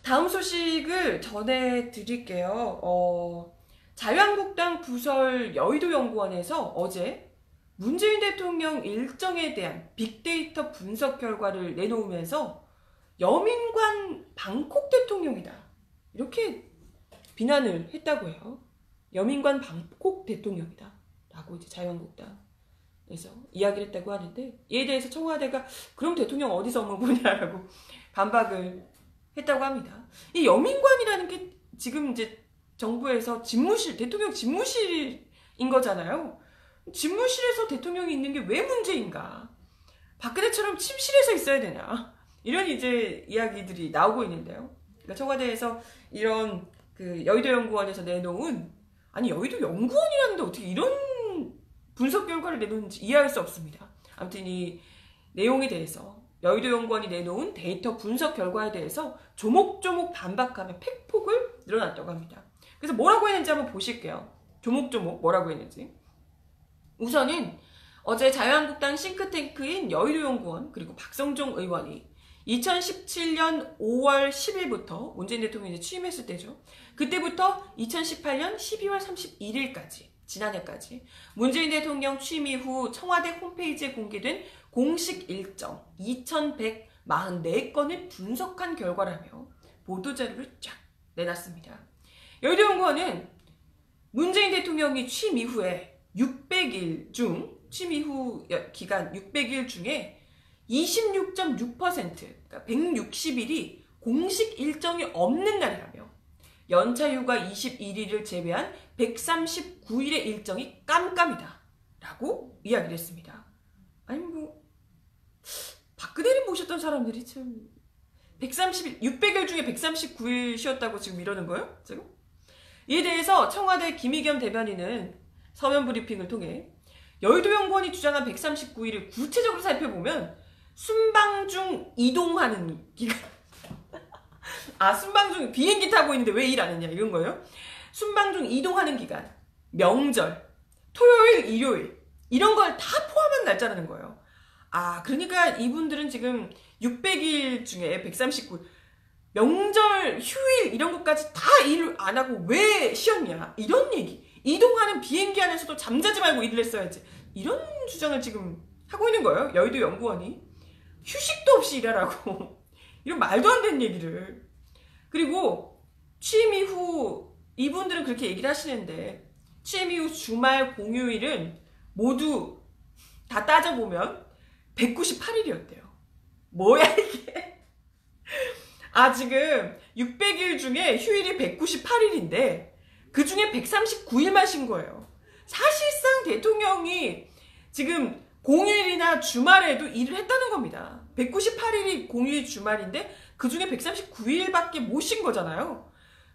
다음 소식을 전해드릴게요. 자유한국당 부설 여의도연구원에서 어제 문재인 대통령 일정에 대한 빅데이터 분석 결과를 내놓으면서 여민관 방콕 대통령이다, 이렇게 비난을 했다고 해요. 여민관 방콕 대통령이다 라고 이제 자유한국당에서 이야기를 했다고 하는데, 이에 대해서 청와대가 그럼 대통령 어디서 업무 보냐라고 반박을 했다고 합니다. 이 여민관이라는 게 지금 이제 정부에서 집무실, 대통령 집무실인 거잖아요. 집무실에서 대통령이 있는 게 왜 문제인가? 박근혜처럼 침실에서 있어야 되냐? 이런 이제 이야기들이 나오고 있는데요. 그러니까 청와대에서 이런 그 여의도 연구원에서 내놓은, 아니 여의도 연구원이라는데 어떻게 이런 분석 결과를 내놓는지 이해할 수 없습니다. 아무튼 이 내용에 대해서 여의도 연구원이 내놓은 데이터 분석 결과에 대해서 조목조목 반박하며 팩폭을 늘어났다고 합니다. 그래서 뭐라고 했는지 한번 보실게요. 조목조목 뭐라고 했는지. 우선은 어제 자유한국당 싱크탱크인 여의도 연구원 그리고 박성종 의원이 2017년 5월 10일부터 문재인 대통령이 취임했을 때죠. 그때부터 2018년 12월 31일까지 지난해까지 문재인 대통령 취임 이후 청와대 홈페이지에 공개된 공식 일정 2144건을 분석한 결과라며 보도자료를 쫙 내놨습니다. 여의도 연구원은 문재인 대통령이 취임 이후에 600일 중, 취임 이후 기간 600일 중에 26.6%, 그러니까 160일이 공식 일정이 없는 날이라며 연차 휴가 21일을 제외한 139일의 일정이 깜깜이다 라고 이야기를 했습니다. 아니 뭐 박근혜를 모셨던 사람들이 참 600일 중에 139일 쉬었다고 지금 이러는 거예요? 지금? 이에 대해서 청와대 김의겸 대변인은 서면 브리핑을 통해 여의도 연구원이 주장한 139일을 구체적으로 살펴보면 순방 중 이동하는 기간, 순방 중 비행기 타고 있는데 왜 일 안 했냐 이런 거예요. 순방 중 이동하는 기간, 명절, 토요일, 일요일 이런 걸 다 포함한 날짜라는 거예요. 그러니까 이분들은 지금 600일 중에 139일 명절, 휴일 이런 것까지 다 일을 안 하고 왜 쉬었냐 이런 얘기. 이동하는 비행기 안에서도 잠자지 말고 일을 했어야지, 이런 주장을 지금 하고 있는 거예요. 여의도 연구원이 휴식도 없이 일하라고 이런 말도 안 되는 얘기를. 그리고 취임 이후 이분들은 그렇게 얘기를 하시는데 취임 이후 주말 공휴일은 모두 다 따져보면 198일이었대요. 뭐야 이게. 지금 600일 중에 휴일이 198일인데 그 중에 139일만 쉰 거예요. 사실상 대통령이 지금 공휴일이나 주말에도 일을 했다는 겁니다. 198일이 공휴일 주말인데 그 중에 139일밖에 못 쉰 거잖아요.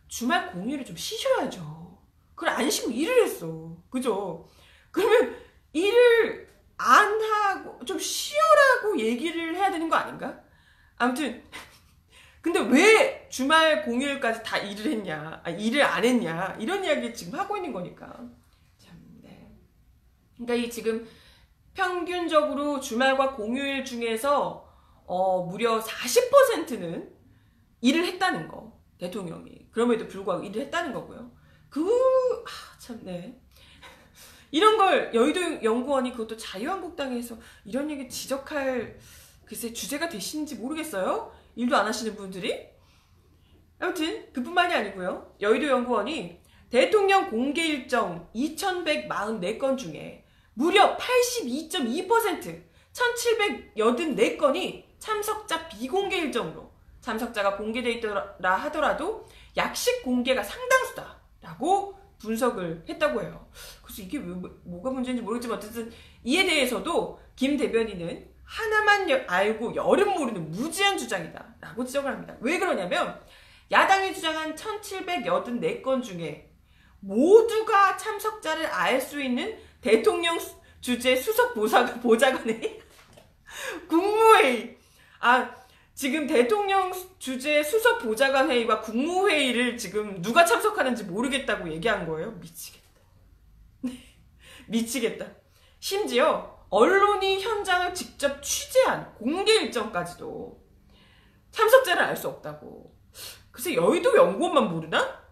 주말 공휴일을 좀 쉬셔야죠. 그걸 안 쉬고 일을 했어. 그죠? 그러면 일을 안 하고 좀 쉬어라고 얘기를 해야 되는 거 아닌가? 아무튼 근데 왜 주말 공휴일까지 다 일을 했냐, 일을 안 했냐 이런 이야기를 지금 하고 있는 거니까 참, 네. 그러니까 이 지금 평균적으로 주말과 공휴일 중에서 무려 40%는 일을 했다는 거, 대통령이. 그럼에도 불구하고 일을 했다는 거고요. 참, 네. 이런 걸 여의도 연구원이, 그것도 자유한국당에서 이런 얘기 지적할 글쎄 주제가 되시는지 모르겠어요. 일도 안 하시는 분들이. 아무튼 그뿐만이 아니고요. 여의도 연구원이 대통령 공개 일정 2144건 중에 무려 82.2%, 1784건이 참석자 비공개 일정으로, 참석자가 공개되어 있더라 하더라도 약식 공개가 상당수다라고 분석을 했다고 해요. 그래서 이게 뭐가 문제인지 모르겠지만 어쨌든 이에 대해서도 김 대변인은 하나만 알고 열은 모르는 무지한 주장이다 라고 지적을 합니다. 왜 그러냐면 야당이 주장한 1784건 중에 모두가 참석자를 알 수 있는 대통령 주재 수석 보좌관의 국무회의, 지금 대통령 주재 수석 보좌관 회의와 국무회의를 지금 누가 참석하는지 모르겠다고 얘기한 거예요. 미치겠다. 미치겠다. 심지어 언론이 현장을 직접 취재한 공개 일정까지도 참석자를 알 수 없다고. 글쎄 여의도 연구원만 모르나?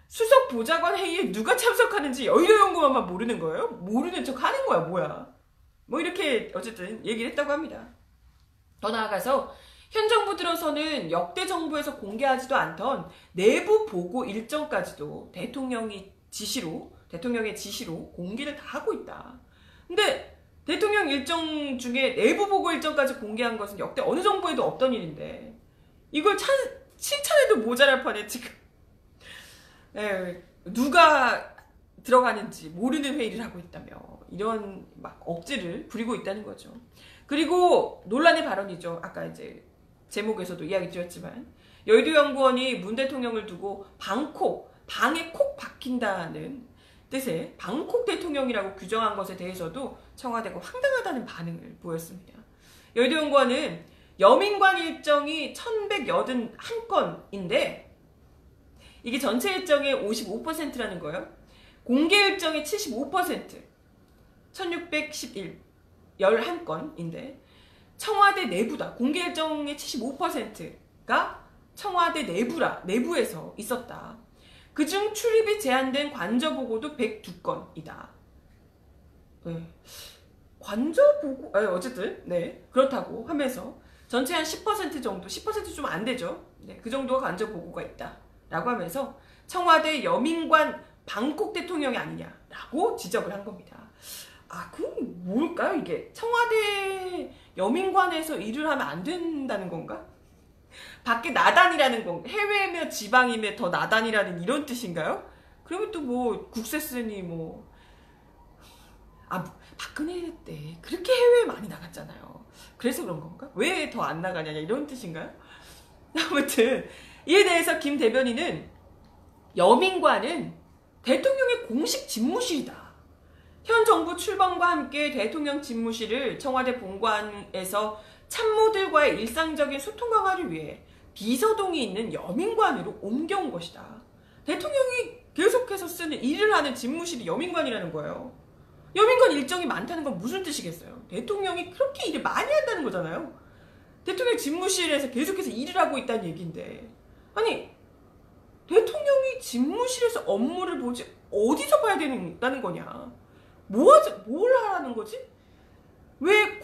수석 보좌관 회의에 누가 참석하는지 여의도 연구원만 모르는 거예요? 모르는 척 하는 거야 뭐야. 뭐 이렇게 어쨌든 얘기를 했다고 합니다. 더 나아가서 현 정부 들어서는 역대 정부에서 공개하지도 않던 내부 보고 일정까지도 대통령의 지시로 공개를 다 하고 있다. 근데 대통령 일정 중에 내부 보고 일정까지 공개한 것은 역대 어느 정부에도 없던 일인데 이걸 칭찬해도 모자랄 판에 지금 누가 들어가는지 모르는 회의를 하고 있다며 이런 막 억지를 부리고 있다는 거죠. 그리고 논란의 발언이죠. 아까 이제 제목에서도 이야기 드렸지만 여의도 연구원이 문 대통령을 두고 방에 콕 박힌다는 뜻의 방콕 대통령이라고 규정한 것에 대해서도 청와대가 황당하다는 반응을 보였습니다. 여의도 연구원은 여민관 일정이 1181건인데 이게 전체 일정의 55%라는 거예요. 공개 일정의 75%, 1611, 11건인데 청와대 내부다. 공개 일정의 75%가 청와대 내부에서 있었다. 그중 출입이 제한된 관저보고도 102건이다. 네. 관저보고, 어쨌든, 네. 그렇다고 하면서 전체 한 10% 정도, 10% 좀 안 되죠. 네. 그 정도가 관저보고가 있다. 라고 하면서 청와대 여민관 방콕 대통령이 아니냐라고 지적을 한 겁니다. 그럼 뭘까요, 이게? 청와대 여민관에서 일을 하면 안 된다는 건가? 밖에 나단이라는 건가? 해외며 지방이며 더 나단이라는 이런 뜻인가요? 그러면 또 뭐 국세쓰니 박근혜 때 그렇게 해외에 많이 나갔잖아요. 그래서 그런 건가? 왜 더 안 나가냐 이런 뜻인가요? 아무튼 이에 대해서 김 대변인은 여민관은 대통령의 공식 집무실이다. 현 정부 출범과 함께 대통령 집무실을 청와대 본관에서 참모들과의 일상적인 소통 강화를 위해 비서동이 있는 여민관으로 옮겨온 것이다. 대통령이 계속해서 쓰는 일을 하는 집무실이 여민관이라는 거예요. 여민관 일정이 많다는 건 무슨 뜻이겠어요? 대통령이 그렇게 일을 많이 한다는 거잖아요. 대통령 집무실에서 계속해서 일을 하고 있다는 얘기인데 아니 대통령이 집무실에서 업무를 보지 어디서 봐야 된다는 거냐? 뭘 하라는 거지? 왜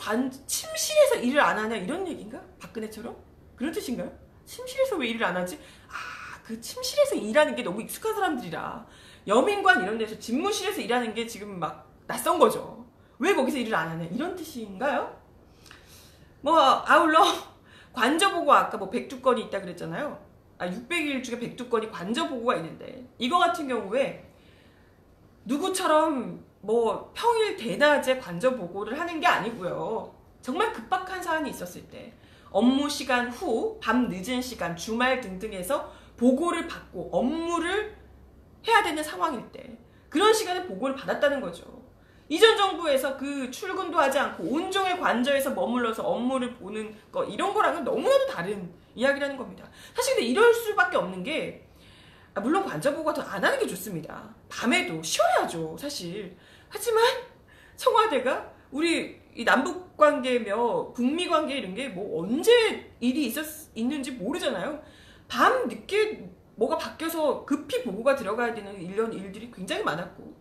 침실에서 일을 안 하냐 이런 얘기인가? 박근혜처럼? 그런 뜻인가요? 침실에서 왜 일을 안 하지? 그 침실에서 일하는 게 너무 익숙한 사람들이라 여민관 이런 데서 집무실에서 일하는 게 지금 막 낯선 거죠. 왜 거기서 일을 안 하냐 이런 뜻인가요? 아울러 관저보고 아까 102건이 있다 그랬잖아요. 600일 중에 102건이 관저보고가 있는데 이거 같은 경우에 누구처럼 평일 대낮에 관저보고를 하는 게 아니고요. 정말 급박한 사안이 있었을 때 업무 시간 후, 밤 늦은 시간, 주말 등등에서 보고를 받고 업무를 해야 되는 상황일 때 그런 시간에 보고를 받았다는 거죠. 이전 정부에서 그 출근도 하지 않고 온종일 관저에서 머물러서 업무를 보는 거 이런 거랑은 너무나도 다른 이야기라는 겁니다. 사실 근데 이럴 수밖에 없는 게 물론 관저보고가 더 안 하는 게 좋습니다. 밤에도 쉬어야죠 사실. 하지만 청와대가 우리 이 남북관계며 북미관계 이런 게 언제 일이 있는지 모르잖아요. 밤 늦게 뭐가 바뀌어서 급히 보고가 들어가야 되는 이런 일들이 굉장히 많았고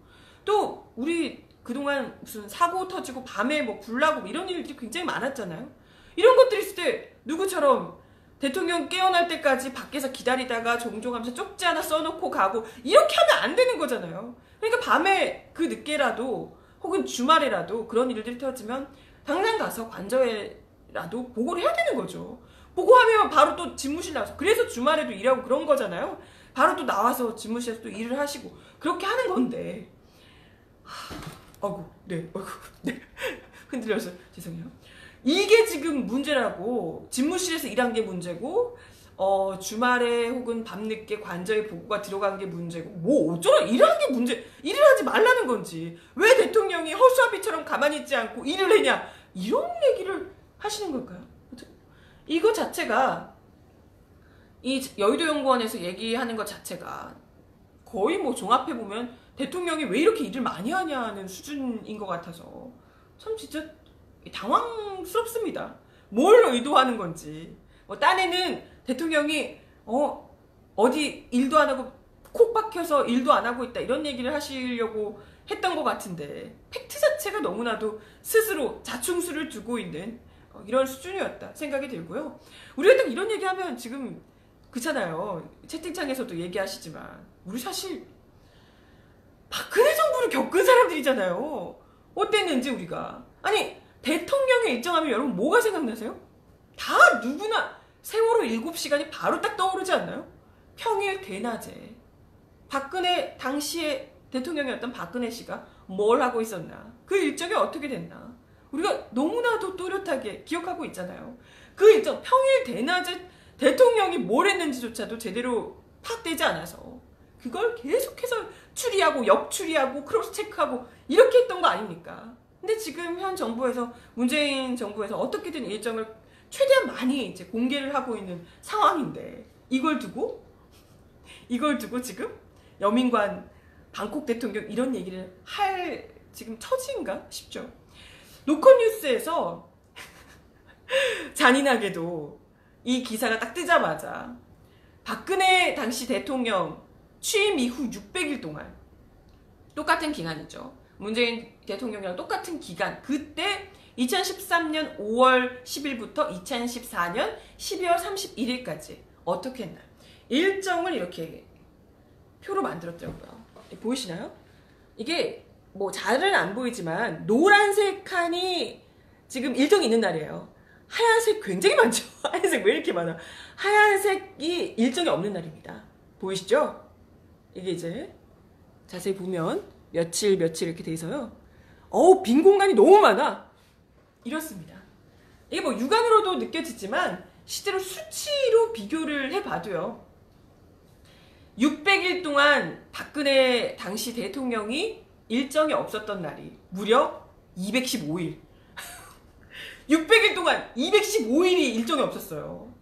또 우리 그동안 무슨 사고 터지고 밤에 불 나고 이런 일들이 굉장히 많았잖아요. 이런 것들이 있을 때 누구처럼 대통령 깨어날 때까지 밖에서 기다리다가 종종 하면서 쪽지 하나 써놓고 가고 이렇게 하면 안 되는 거잖아요. 그러니까 밤에 그 늦게라도 혹은 주말에라도 그런 일들이 터지면 당장 가서 관저에라도 보고를 해야 되는 거죠. 보고하면 바로 또 집무실 나와서 그래서 주말에도 일하고 그런 거잖아요. 바로 또 나와서 집무실에서 또 일을 하시고 그렇게 하는 건데 네 흔들려서 죄송해요. 이게 지금 문제라고 집무실에서 일한 게 문제고 주말에 혹은 밤늦게 관저에 보고가 들어간 게 문제고 어쩌라 일하는 게 문제 일을 하지 말라는 건지 왜 대통령이 허수아비처럼 가만히 있지 않고 일을 했냐 이런 얘기를 하시는 걸까요? 이거 자체가 이 여의도 연구원에서 얘기하는 것 자체가 거의 종합해보면 대통령이 왜 이렇게 일을 많이 하냐는 수준인 것 같아서 참 진짜 당황스럽습니다. 뭘 의도하는 건지. 딴에는 대통령이 어디 일도 안 하고 콕 박혀서 일도 안 하고 있다 이런 얘기를 하시려고 했던 것 같은데 팩트 자체가 너무나도 스스로 자충수를 두고 있는 이런 수준이었다 생각이 들고요. 우리가 딱 이런 얘기하면 지금 그렇잖아요. 채팅창에서도 얘기하시지만 우리 사실 박근혜 정부를 겪은 사람들이잖아요. 어땠는지 우리가. 아니 대통령의 일정하면 여러분 뭐가 생각나세요? 다 누구나 세월호 7시간이 바로 딱 떠오르지 않나요? 평일 대낮에 박근혜 당시에 대통령이었던 박근혜 씨가 뭘 하고 있었나? 그 일정이 어떻게 됐나? 우리가 너무나도 또렷하게 기억하고 있잖아요. 그 일정 평일 대낮에 대통령이 뭘 했는지조차도 제대로 파악되지 않아서 그걸 계속해서 추리하고 역추리하고 크로스 체크하고 이렇게 했던 거 아닙니까? 근데 지금 현 정부에서 문재인 정부에서 어떻게든 일정을 최대한 많이 이제 공개를 하고 있는 상황인데 이걸 두고 지금 여민관 방콕 대통령 이런 얘기를 할 지금 처지인가 싶죠. 노컷뉴스에서 잔인하게도 이 기사가 딱 뜨자마자 박근혜 당시 대통령 취임 이후 600일 동안 똑같은 기간이죠. 문재인 대통령이랑 똑같은 기간 그때 2013년 5월 10일부터 2014년 12월 31일까지 어떻게 했나 일정을 이렇게 표로 만들었더라고요. 보이시나요? 이게 뭐 잘은 안 보이지만 노란색 칸이 지금 일정이 있는 날이에요. 하얀색 굉장히 많죠? 하얀색 왜 이렇게 많아? 하얀색이 일정이 없는 날입니다. 보이시죠? 이게 이제 자세히 보면 며칠 이렇게 돼 있어요. 빈 공간이 너무 많아. 이렇습니다. 이게 뭐 육안으로도 느껴지지만 실제로 수치로 비교를 해봐도요. 600일 동안 박근혜 당시 대통령이 일정이 없었던 날이 무려 215일. 600일 동안 215일이 일정이 없었어요.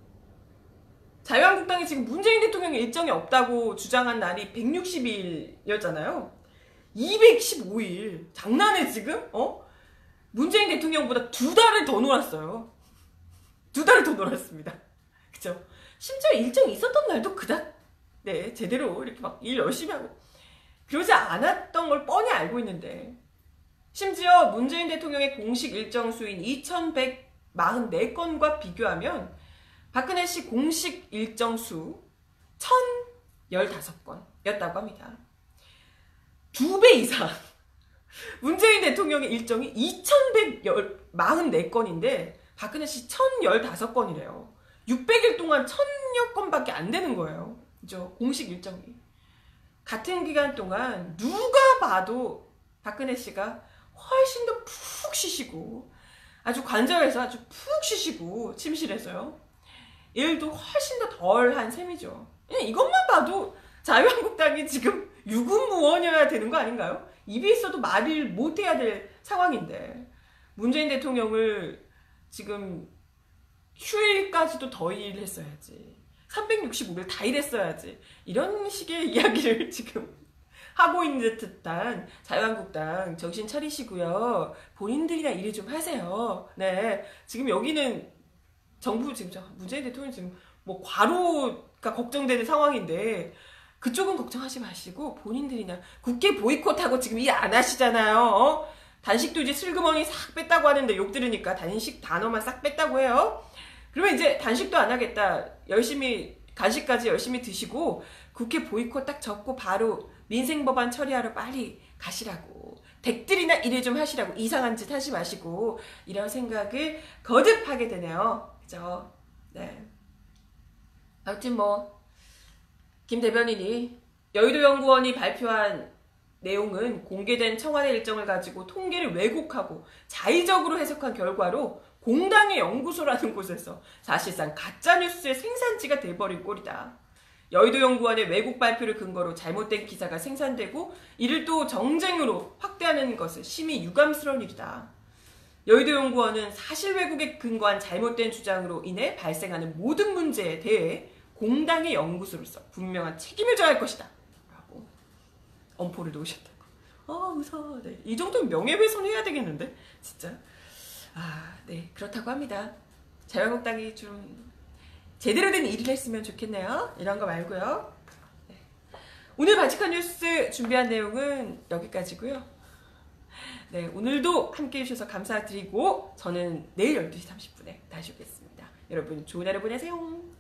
자유한국당이 지금 문재인 대통령의 일정이 없다고 주장한 날이 160일이었잖아요. 215일. 장난해 지금? 문재인 대통령보다 2달을 더 놀았어요. 2달을 더 놀았습니다. 그쵸? 심지어 일정이 있었던 날도 그닥 네, 제대로 이렇게 막 일 열심히 하고 그러지 않았던 걸 뻔히 알고 있는데 심지어 문재인 대통령의 공식 일정 수인 2144건과 비교하면 박근혜 씨 공식 일정 수 1015건이었다고 합니다. 2배 이상 문재인 대통령의 일정이 2144건인데 박근혜 씨 1015건이래요. 600일 동안 1000여 건밖에 안 되는 거예요. 그죠? 공식 일정이. 같은 기간 동안 누가 봐도 박근혜 씨가 훨씬 더 푹 쉬시고 아주 관절에서 아주 푹 쉬시고 침실에서요. 일도 훨씬 더 덜한 셈이죠. 그냥 이것만 봐도 자유한국당이 지금 유구무원이어야 되는 거 아닌가요? 입이 있어도 말을 못해야 될 상황인데 문재인 대통령을 지금 휴일까지도 더 일했어야지. 365일 다 일했어야지. 이런 식의 이야기를 지금 하고 있는 듯한 자유한국당 정신 차리시고요. 본인들이나 일을 좀 하세요. 네, 지금 여기는 정부 지금 문재인 대통령 지금 뭐 과로가 걱정되는 상황인데 그쪽은 걱정하지 마시고 본인들이나 국회 보이콧하고 지금 일 안 하시잖아요. 단식도 이제 슬그머니 싹 뺐다고 하는데 욕 들으니까 단식 단어만 싹 뺐다고 해요. 그러면 이제 단식도 안 하겠다. 열심히 간식까지 열심히 드시고 국회 보이콧 딱 접고 바로 민생법안 처리하러 빨리 가시라고. 댁들이나 일을 좀 하시라고. 이상한 짓 하지 마시고 이런 생각을 거듭하게 되네요. 그죠? 네. 아무튼 뭐 김 대변인이 여의도연구원이 발표한 내용은 공개된 청와대 일정을 가지고 통계를 왜곡하고 자의적으로 해석한 결과로 공당의 연구소라는 곳에서 사실상 가짜뉴스의 생산지가 돼버린 꼴이다. 여의도연구원의 왜곡 발표를 근거로 잘못된 기사가 생산되고 이를 또 정쟁으로 확대하는 것은 심히 유감스러운 일이다. 여의도연구원은 사실 왜곡에 근거한 잘못된 주장으로 인해 발생하는 모든 문제에 대해 공당의 연구소로서 분명한 책임을 져야 할 것이다. 라고 엄포를 놓으셨다고. 무서워. 네. 이 정도면 명예훼손 해야 되겠는데? 진짜. 네. 그렇다고 합니다. 자유한국당이 좀 제대로 된 일을 했으면 좋겠네요. 이런 거 말고요. 네. 오늘 바칙한 뉴스 준비한 내용은 여기까지고요. 네, 오늘도 함께 해주셔서 감사드리고 저는 내일 12시 30분에 다시 오겠습니다. 여러분 좋은 하루 보내세요.